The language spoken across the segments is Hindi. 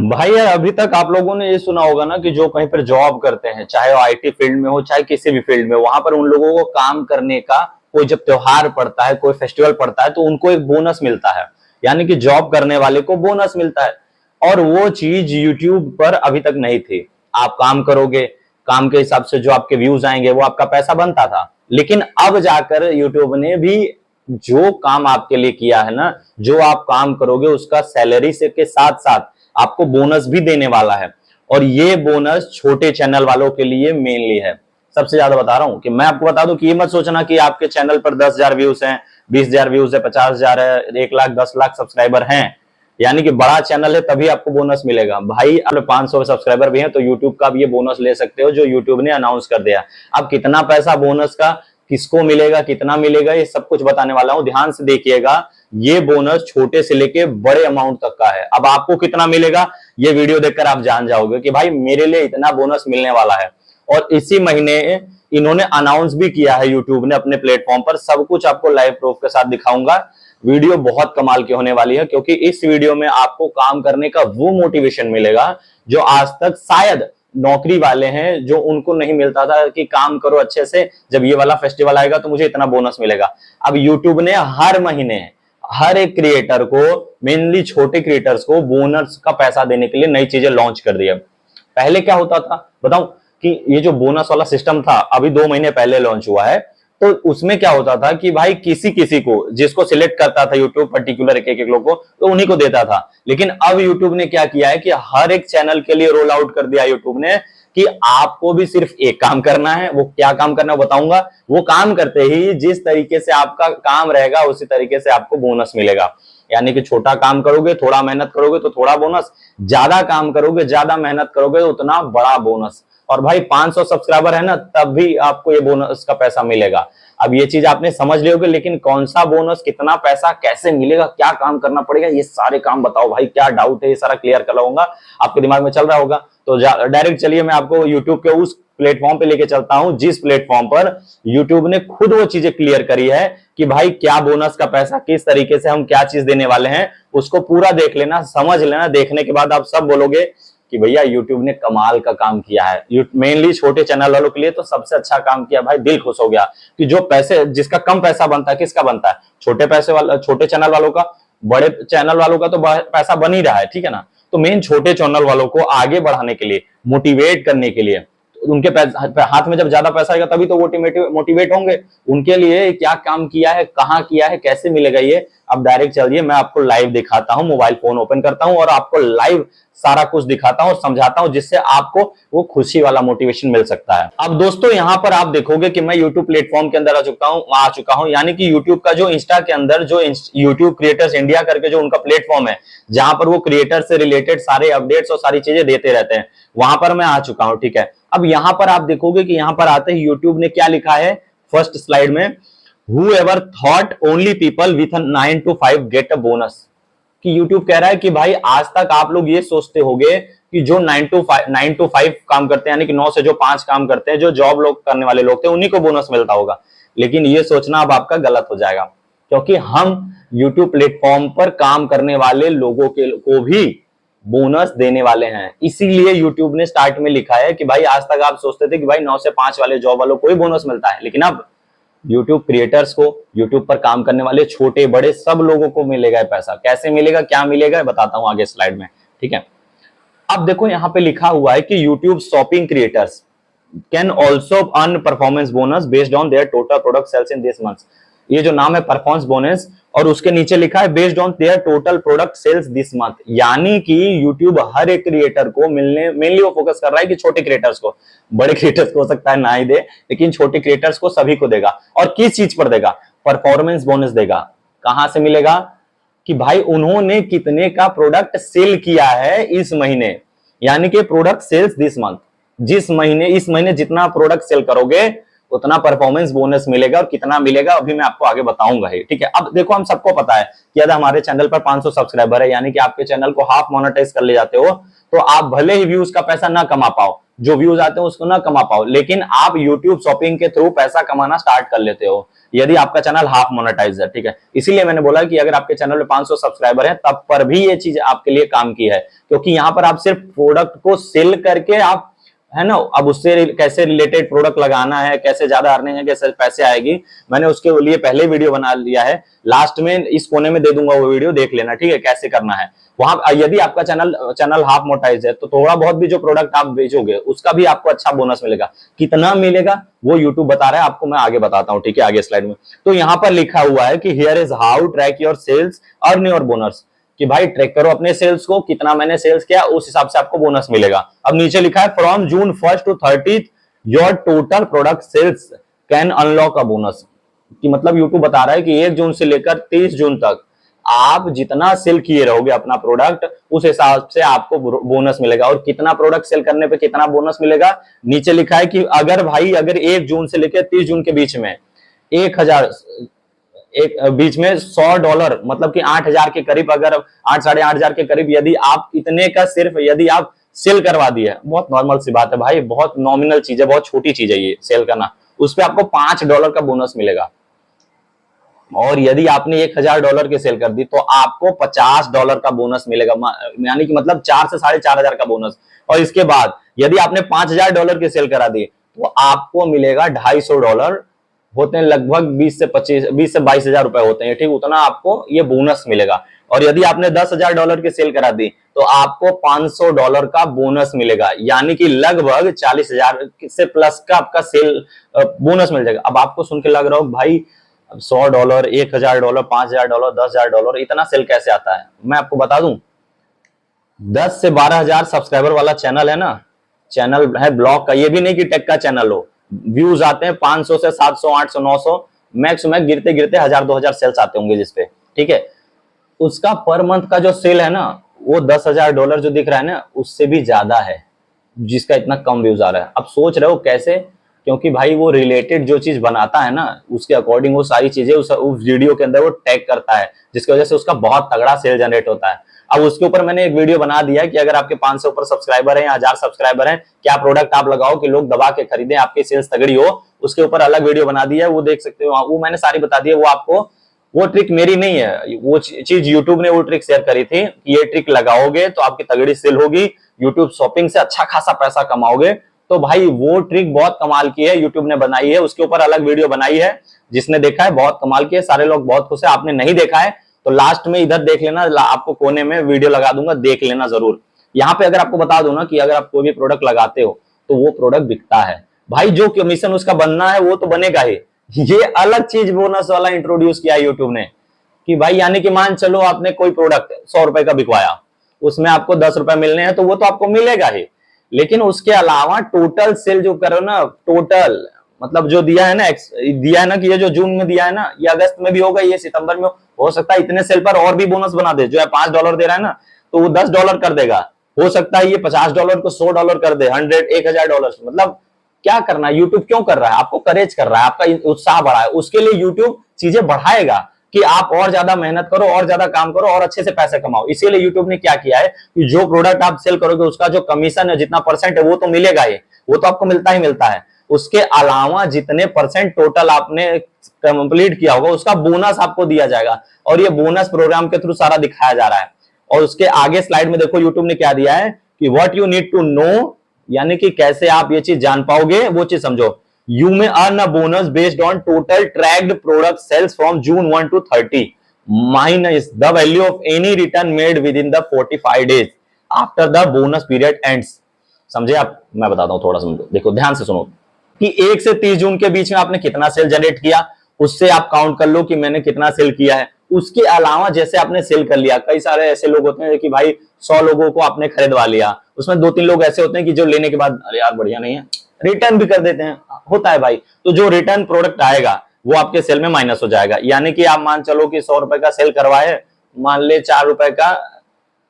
भाई यार, अभी तक आप लोगों ने ये सुना होगा ना कि जो कहीं पर जॉब करते हैं, चाहे वो आईटी फील्ड में हो चाहे किसी भी फील्ड में, वहां पर उन लोगों को काम करने का कोई जब त्योहार पड़ता है, कोई फेस्टिवल पड़ता है तो उनको एक बोनस मिलता है। यानी कि जॉब करने वाले को बोनस मिलता है। और वो चीज यूट्यूब पर अभी तक नहीं थी। आप काम करोगे, काम के हिसाब से जो आपके व्यूज आएंगे वो आपका पैसा बनता था। लेकिन अब जाकर यूट्यूब ने भी जो काम आपके लिए किया है ना, जो आप काम करोगे उसका सैलरी से के साथ साथ आपको बोनस भी देने वाला है। और ये बोनस छोटे चैनल वालों के लिए मेनली है। सबसे ज्यादा बता रहा हूं कि मैं आपको बता दूं कि ये मत सोचना कि आपके चैनल पर 10,000 व्यूज हैं, 20,000 व्यूज है, 50,000 है, 1 लाख 10 लाख सब्सक्राइबर हैं, यानी कि बड़ा चैनल है तभी आपको बोनस मिलेगा। भाई अब 500 सब्सक्राइबर भी हैं तो यूट्यूब का भी ये बोनस ले सकते हो जो यूट्यूब ने अनाउंस कर दिया। अब कितना पैसा बोनस का किसको मिलेगा, कितना मिलेगा, ये सब कुछ बताने वाला हूं, ध्यान से देखिएगा। ये बोनस छोटे से लेके बड़े अमाउंट तक का है। अब आपको कितना मिलेगा ये वीडियो देखकर आप जान जाओगे कि भाई मेरे लिए इतना बोनस मिलने वाला है। और इसी महीने इन्होंने अनाउंस भी किया है यूट्यूब ने अपने प्लेटफॉर्म पर। सब कुछ आपको लाइव प्रूफ के साथ दिखाऊंगा। वीडियो बहुत कमाल की होने वाली है क्योंकि इस वीडियो में आपको काम करने का वो मोटिवेशन मिलेगा जो आज तक शायद नौकरी वाले हैं, जो उनको नहीं मिलता था कि काम करो अच्छे से, जब ये वाला फेस्टिवल आएगा तो मुझे इतना बोनस मिलेगा। अब यूट्यूब ने हर महीने हर एक क्रिएटर को, मेनली छोटे क्रिएटर्स को बोनस का पैसा देने के लिए नई चीजें लॉन्च कर दी है। पहले क्या होता था बताऊं कि ये जो बोनस वाला सिस्टम था अभी 2 महीने पहले लॉन्च हुआ है। तो उसमें क्या होता था कि भाई किसी किसी को जिसको सिलेक्ट करता था यूट्यूब पर्टिकुलर एक एक लोग को तो उन्हीं को देता था। लेकिन अब यूट्यूब ने क्या किया है कि हर एक चैनल के लिए रोल आउट कर दिया यूट्यूब ने कि आपको भी सिर्फ एक काम करना है। वो क्या काम करना है बताऊंगा। वो काम करते ही जिस तरीके से आपका काम रहेगा उसी तरीके से आपको बोनस मिलेगा। यानी कि छोटा काम करोगे, थोड़ा मेहनत करोगे तो थोड़ा बोनस, ज्यादा काम करोगे, ज्यादा मेहनत करोगे तो उतना बड़ा बोनस। और भाई 500 सब्सक्राइबर है ना तब भी आपको ये बोनस का पैसा मिलेगा। अब ये चीज आपने समझ लियोगे, लेकिन कौन सा बोनस, कितना पैसा, कैसे मिलेगा, क्या काम करना पड़ेगा, ये सारे काम बताओ भाई, क्या डाउट है, ये सारा क्लियर करवाऊंगा। आपके दिमाग में चल रहा होगा तो डायरेक्ट चलिए मैं आपको यूट्यूब के उस प्लेटफॉर्म पे लेके चलता हूं जिस प्लेटफॉर्म पर यूट्यूब ने खुद वो चीजें क्लियर करी है कि भाई क्या बोनस का पैसा, किस तरीके से हम क्या चीज देने वाले हैं। उसको पूरा देख लेना, समझ लेना। देखने के बाद आप सब बोलोगे कि भैया यूट्यूब ने कमाल का काम किया है। मेनली छोटे चैनल वालों के लिए तो सबसे अच्छा काम किया भाई, दिल खुश हो गया कि जो पैसे, जिसका कम पैसा बनता है, किसका बनता है, छोटे पैसे वाला, छोटे चैनल वालों का। बड़े चैनल वालों का तो पैसा बन ही रहा है, ठीक है ना। तो मेन छोटे चैनल वालों को आगे बढ़ाने के लिए, मोटिवेट करने के लिए, उनके हाथ में जब ज्यादा पैसा आएगा तभी तो वो मोटिवेट होंगे। उनके लिए क्या काम किया है, कहाँ किया है, कैसे मिलेगा ये, अब डायरेक्ट चलिए मैं आपको लाइव दिखाता हूं। मोबाइल फोन ओपन करता हूं और आपको लाइव सारा कुछ दिखाता हूं और समझाता हूं जिससे आपको वो खुशी वाला मोटिवेशन मिल सकता है। अब दोस्तों यहां पर आप देखोगे कि मैं यूट्यूब प्लेटफॉर्म के अंदर आ चुका हूं। यानी कि यूट्यूब का जो इंस्टा के अंदर जो यूट्यूब क्रिएटर्स इंडिया करके जो उनका प्लेटफॉर्म है, जहां पर वो क्रिएटर से रिलेटेड सारे अपडेट्स और सारी चीजें देते रहते हैं, वहां पर मैं आ चुका हूं, ठीक है। अब यहां पर आप देखोगे कि यहां पर आते ही यूट्यूब ने क्या लिखा है फर्स्ट स्लाइड में, whoever thought only people with a 9 to 5 get a bonus। कि यूट्यूब कह रहा है कि भाई आज तक आप लोग ये सोचते होंगे कि जो 9 to 5 काम करते हैं, यानी कि 9 से जो 5 काम करते हैं, जो जॉब लोग करने वाले लोग थे, उन्हीं को बोनस मिलता होगा। लेकिन ये सोचना अब आपका गलत हो जाएगा, क्योंकि हम यूट्यूब प्लेटफॉर्म पर काम करने वाले लोगों को भी बोनस देने वाले हैं। इसीलिए यूट्यूब ने स्टार्ट में लिखा है कि भाई आज तक आप सोचते थे कि भाई 9 से 5 वाले जॉब वालों को ही बोनस मिलता है, लेकिन अब यूट्यूब क्रिएटर्स को, यूट्यूब पर काम करने वाले छोटे बड़े सब लोगों को मिलेगा पैसा। कैसे मिलेगा, क्या मिलेगा, बताता हूं आगे स्लाइड में, ठीक है। अब देखो यहां पे लिखा हुआ है कि YouTube shopping creators can also earn performance bonus based on their total product sales in this month. ये जो नाम है परफॉर्मेंस बोनस, और उसके नीचे लिखा है based on their total product sales this month. यानी कि यूट्यूब हर एक क्रिएटर को मिलने, मेनली वो फोकस कर रहा है कि छोटे क्रिएटर्स को, बड़े क्रिएटर्स को हो सकता है ना ही दे, लेकिन छोटे क्रिएटर्स को सभी को देगा। और किस चीज पर देगा, परफॉर्मेंस बोनस देगा। कहां से मिलेगा कि भाई उन्होंने कितने का प्रोडक्ट सेल किया है इस महीने, यानी कि प्रोडक्ट सेल्स दिस मंथ। जिस महीने, इस महीने जितना प्रोडक्ट सेल करोगे उतना परफॉर्मेंस बोनस मिलेगा, और कितना मिलेगा अभी मैं आपको आगे बताऊंगा ही, ठीक है। अब देखो, हम सबको पता है कि यदि हमारे चैनल पर 500 सब्सक्राइबर है, यानी कि आपके चैनल को हाफ मोनेटाइज कर ले जाते हो, तो आप भले ही व्यूज का पैसा ना कमा पाओ, जो व्यूज आते हैं उसको ना कमा पाओ, लेकिन आप यूट्यूब शॉपिंग के थ्रू पैसा कमाना स्टार्ट कर लेते हो यदि आपका चैनल हाफ मोनेटाइज है, ठीक है। इसीलिए मैंने बोला कि अगर आपके चैनल में 500 सब्सक्राइबर है तब पर भी ये चीज आपके लिए काम की है, क्योंकि यहां पर आप सिर्फ प्रोडक्ट को सेल करके आप, है ना, अब उससे कैसे रिलेटेड प्रोडक्ट लगाना है, कैसे ज्यादा अर्निंग है, कैसे पैसे आएगी, मैंने उसके लिए पहले वीडियो बना लिया है, लास्ट में इस कोने में दे दूंगा, वो वीडियो देख लेना, ठीक है, कैसे करना है। वहां यदि आपका चैनल हाफ मोनेटाइज है तो थोड़ा बहुत भी जो प्रोडक्ट आप बेचोगे उसका भी आपको अच्छा बोनस मिलेगा। कितना मिलेगा वो यूट्यूब बता रहा है, आपको मैं आगे बताता हूं, ठीक है, आगे स्लाइड में। तो यहां पर लिखा हुआ है कि here is how track your sales, earn your bonus, कि भाई ट्रैक करो अपने सेल्स को, कितना मैंने सेल्स किया उस हिसाब से आपको बोनस मिलेगा। अब नीचे लिखा है from June 1 to 30 your total product cells can unlock a bonus, कि मतलब यूट्यूब बता रहा है कि 1 जून से लेकर 30 जून तक आप जितना सेल किए रहोगे अपना प्रोडक्ट, उस हिसाब से आपको बोनस मिलेगा। और कितना प्रोडक्ट सेल करने पे कितना बोनस मिलेगा, नीचे लिखा है कि अगर 1 जून से लेकर 30 जून के बीच में 1000 बीच में $100, मतलब कि 8,000 के करीब, अगर 8 साढ़े 8,000 के करीब यदि आप इतने का सिर्फ यदि आप सेल करवा दिए, बहुत नॉर्मल सी बात है भाई, बहुत नॉमिनल चीज है, बहुत छोटी चीज है ये सेल करना, उस पर आपको $5 का बोनस मिलेगा। और यदि आपने $1,000 के सेल कर दी तो आपको $50 का बोनस मिलेगा, यानी कि मतलब 4 से साढ़े 4,000 का बोनस। और इसके बाद यदि आपने $5,000 के सेल करा दी तो आपको मिलेगा $250, होते हैं लगभग 20 से 22,000 रुपए होते हैं, ठीक, उतना आपको ये बोनस मिलेगा। और यदि आपने $10,000 के सेल करा दी तो आपको $500 का बोनस मिलेगा, यानी कि लगभग 40,000 से प्लस का आपका सेल बोनस मिल जाएगा। अब आपको सुन के लग रहा हो भाई $100, $1,000, $5,000, $10,000 इतना सेल कैसे आता है, मैं आपको बता दूं, 10 से 12,000 सब्सक्राइबर वाला चैनल है ना, चैनल है ब्लॉग का, ये भी नहीं कि टेक का चैनल हो, व्यूज आते हैं 500 से 700, 800, 900, मैक्स मैक्स गिरते गिरते 1,000-2,000 सेल्स आते होंगे जिसपे, ठीक है। उसका पर मंथ का जो सेल है ना, वो $10,000 जो दिख रहा है ना, उससे भी ज्यादा है, जिसका इतना कम व्यूज आ रहा है। अब सोच रहे हो कैसे, क्योंकि भाई वो रिलेटेड जो चीज बनाता है ना, उसके अकॉर्डिंग वो सारी चीजें उस वीडियो के अंदर वो टैग करता है, जिसकी वजह से उसका बहुत तगड़ा सेल जनरेट होता है। अब उसके ऊपर मैंने एक वीडियो बना दिया है कि अगर आपके 500 ऊपर सब्सक्राइबर हैं या 1000 सब्सक्राइबर हैं, क्या प्रोडक्ट आप लगाओ कि लोग दबा के खरीदें, आपकी सेल्स तगड़ी हो, उसके ऊपर अलग वीडियो बना दिया है, वो देख सकते हो, वो मैंने सारी बता दी है। वो आपको, वो ट्रिक मेरी नहीं है, वो चीज यूट्यूब ने वो ट्रिक शेयर करी थी, ये ट्रिक लगाओगे तो आपकी तगड़ी सेल होगी, यूट्यूब शॉपिंग से अच्छा खासा पैसा कमाओगे। तो भाई वो ट्रिक बहुत कमाल की है, यूट्यूब ने बनाई है, उसके ऊपर अलग वीडियो बनाई है, जिसने देखा है बहुत कमाल की है, सारे लोग बहुत खुश है। आपने नहीं देखा है तो लास्ट में इधर देख लेना, आपको कोने में वीडियो लगा दूंगा, देख लेना जरूर। यहाँ पे अगर आपको बता दो ना कि अगर आप कोई भी प्रोडक्ट लगाते हो तो वो प्रोडक्ट बिकता है भाई, जो कमीशन उसका बनना है वो तो बनेगा ही। ये अलग चीज बोनस वाला इंट्रोड्यूस किया यूट्यूब ने कि भाई, यानी कि मान चलो आपने कोई प्रोडक्ट 100 रुपए का बिकवाया, उसमें आपको 10 रुपए मिलने हैं तो वो तो आपको मिलेगा ही, लेकिन उसके अलावा टोटल सेल जो करो ना, टोटल मतलब जो दिया है ना कि ये जो जून में दिया है ना, ये अगस्त में भी होगा, ये सितंबर में हो सकता है इतने सेल पर और भी बोनस बना दे, जो है $5 दे रहा है ना तो वो $10 कर देगा, हो सकता है ये $50 को $100 कर दे, 100-1,000, मतलब क्या करना है, यूट्यूब क्यों कर रहा है, आपको करेज कर रहा है, आपका उत्साह बढ़ा है, उसके लिए यूट्यूब चीजें बढ़ाएगा कि आप और ज्यादा मेहनत करो, और ज्यादा काम करो, और अच्छे से पैसे कमाओ। इसीलिए यूट्यूब ने क्या किया है कि जो प्रोडक्ट आप सेल करोगे उसका जो कमीशन है, जितना परसेंट है, वो तो मिलेगा ही, वो तो आपको मिलता ही मिलता है। उसके अलावा जितने परसेंट टोटल आपने कंप्लीट किया होगा उसका बोनस आपको दिया जाएगा, और ये बोनस प्रोग्राम के थ्रू सारा दिखाया जा रहा है। और उसके आगे स्लाइड में देखो यूट्यूब ने क्या दिया है कि what you need to know, यानी कि कैसे आप ये चीज जान पाओगे, वो चीज समझो। You may earn a bonus based on total tracked product sales from June 1 to 30 minus the value of any return made within the 45 days after the bonus period ends। समझे आप, मैं बताता हूं, थोड़ा समझो, देखो ध्यान से सुनो कि 1 से 30 जून के बीच में आपने कितना सेल जनरेट किया, उससे आप काउंट कर लो कि मैंने कितना सेल किया है। उसके अलावा जैसे आपने सेल कर लिया, कई सारे ऐसे लोग होते हैं कि भाई 100 लोगों को आपने खरीदवा लिया, उसमें 2-3 लोग ऐसे होते हैं कि जो लेने के बाद अरे यार बढ़िया नहीं है, रिटर्न भी कर देते हैं, होता है भाई। तो जो रिटर्न प्रोडक्ट आएगा वो आपके सेल में माइनस हो जाएगा, यानी कि आप मान चलो कि 100 रुपए का सेल करवाए, मान ले 4 रुपए का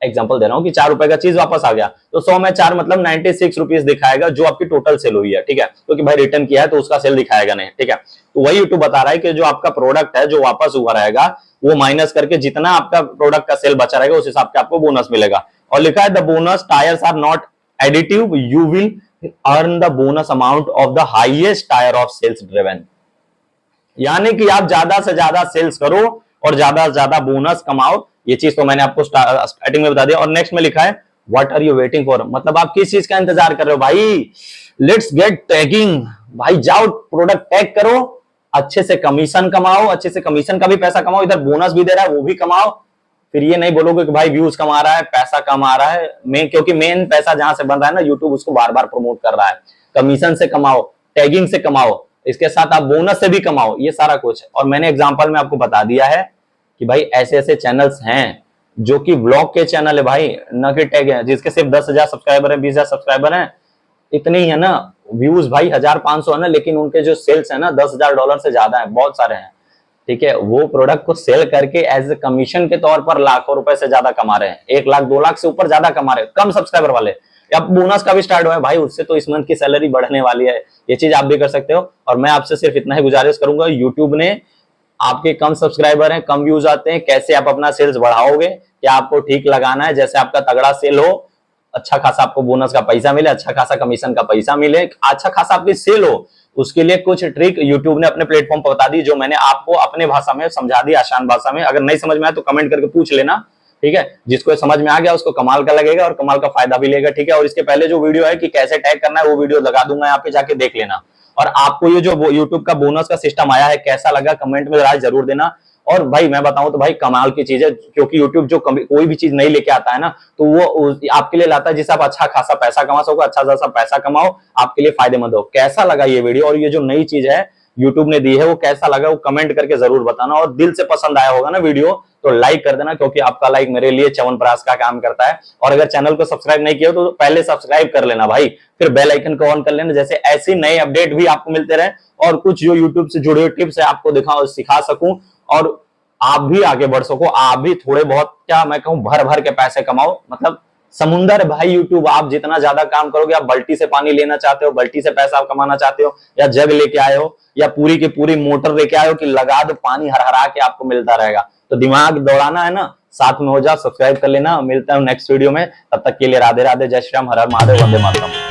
एग्जांपल दे रहा हूं कि 4 रुपए का चीज वापस आ गया, तो 100 में 4 मतलब 96 रुपीज दिखाएगा जो आपकी टोटल सेल हुई है, ठीक है, क्योंकि भाई रिटर्न किया है तो उसका सेल दिखाएगा नहीं, ठीक है। तो वही यूट्यूब बता रहा है कि जो आपका प्रोडक्ट है जो वापस हुआ रहेगा वो माइनस करके जितना आपका प्रोडक्ट का सेल बचा रहेगा उस हिसाब से आपको बोनस मिलेगा। और लिखा है the bonus tiers are not additive, you will earn the bonus amount of the highest tier of sales driven. यानी कि आप ज्यादा से ज्यादा सेल्स करो और ज्यादा से ज्यादा बोनस कमाओ। ये चीज तो मैंने आपको स्टार्टिंग में बता दिया। और नेक्स्ट में लिखा है what are you waiting for, मतलब आप किस चीज का इंतजार कर रहे हो भाई, लेट्स गेट टैगिंग। भाई जाओ प्रोडक्ट टैग करो, अच्छे से कमीशन कमाओ, अच्छे से कमीशन का भी पैसा कमाओ, इधर बोनस भी दे रहा है वो भी कमाओ। फिर ये नहीं बोलोगे कि भाई व्यूज कमा रहा है, पैसा कमा रहा है, क्योंकि मेन पैसा जहां से बन रहा है ना, यूट्यूब उसको बार बार प्रमोट कर रहा है। कमीशन से कमाओ, टैगिंग से कमाओ, इसके साथ आप बोनस से भी कमाओ, ये सारा कुछ है। और मैंने एग्जांपल में आपको बता दिया है कि भाई ऐसे ऐसे चैनल्स हैं जो कि व्लॉग के चैनल है भाई, न कि टैग है, जिसके सिर्फ 10,000 सब्सक्राइबर है, 20,000 सब्सक्राइबर है, इतने ही है ना, व्यूज भाई 1,500 है ना, लेकिन उनके जो सेल्स है ना $10,000 से ज्यादा है, बहुत सारे हैं, ठीक है। वो प्रोडक्ट को सेल करके एज ए कमीशन के तौर पर लाखों रुपए से ज्यादा कमा रहे हैं, 1 लाख 2 लाख से ऊपर ज्यादा कमा रहे हैं, कम सब्सक्राइबर वाले। अब बोनस का भी स्टार्ट हुआ है भाई, उससे तो इस मंथ की सैलरी बढ़ने वाली है, ये चीज आप भी कर सकते हो। और मैं आपसे सिर्फ इतना ही गुजारिश करूंगा, यूट्यूब ने आपके कम सब्सक्राइबर हैं, कम व्यूज आते हैं, कैसे आप अपना सेल्स बढ़ाओगे, क्या आपको ठीक लगाना है, जैसे आपका तगड़ा सेल हो, अच्छा खासा आपको बोनस का पैसा मिले, अच्छा खासा कमीशन का पैसा मिले, अच्छा खासा आपकी सेल हो, उसके लिए कुछ ट्रिक यूट्यूब ने अपने प्लेटफॉर्म पर बता दी, जो मैंने आपको अपने भाषा में समझा दी, आसान भाषा में। अगर नहीं समझ में आए तो कमेंट करके पूछ लेना, ठीक है। जिसको समझ में आ गया उसको कमाल का लगेगा और कमाल का फायदा भी लेगा, ठीक है। और इसके पहले जो वीडियो है कि कैसे टैग करना है वो वीडियो लगा दूंगा, यहाँ पे जाके देख लेना। और आपको ये जो यूट्यूब का बोनस का सिस्टम आया है कैसा लगा, कमेंट में राय जरूर देना। और भाई मैं बताऊं तो भाई कमाल की चीज है, क्योंकि यूट्यूब जो कोई भी चीज नहीं लेके आता है ना, तो वो आपके लिए लाता है जिससे आप अच्छा खासा पैसा कमा सको, अच्छा खासा पैसा कमाओ, आपके लिए फायदेमंद हो। कैसा लगा ये वीडियो और ये जो नई चीज है यूट्यूब ने दी है वो कैसा लगा, वो कमेंट करके जरूर बताना। और दिल से पसंद आया होगा ना वीडियो तो लाइक कर देना, क्योंकि आपका लाइक मेरे लिए च्यवनप्राश का काम करता है। और अगर चैनल को सब्सक्राइब नहीं किया तो पहले सब्सक्राइब कर लेना भाई, फिर बेल आइकन को ऑन कर लेना, जैसे ऐसे नए अपडेट भी आपको मिलते रहे और कुछ जो यूट्यूब से जुड़े हुए टिप्स है आपको दिखाओ, सिखा सकूं और आप भी आगे बढ़ सको, आप भी थोड़े बहुत क्या मैं कहूं भर भर के पैसे कमाओ। मतलब समुंदर भाई यूट्यूब, आप जितना ज्यादा काम करोगे, आप बाल्टी से पानी लेना चाहते हो, बाल्टी से पैसा कमाना चाहते हो, या जग लेके आए हो, या पूरी की पूरी मोटर लेके आए हो कि लगा दो पानी हरहरा के आपको मिलता रहेगा। तो दिमाग दौड़ाना है ना, साथ में हो जाओ, सब्सक्राइब कर लेना। मिलता हूं नेक्स्ट वीडियो में, तब तक के लिए राधे राधे, जय श्री राम, हर हर महादेव, वंदे मातरम।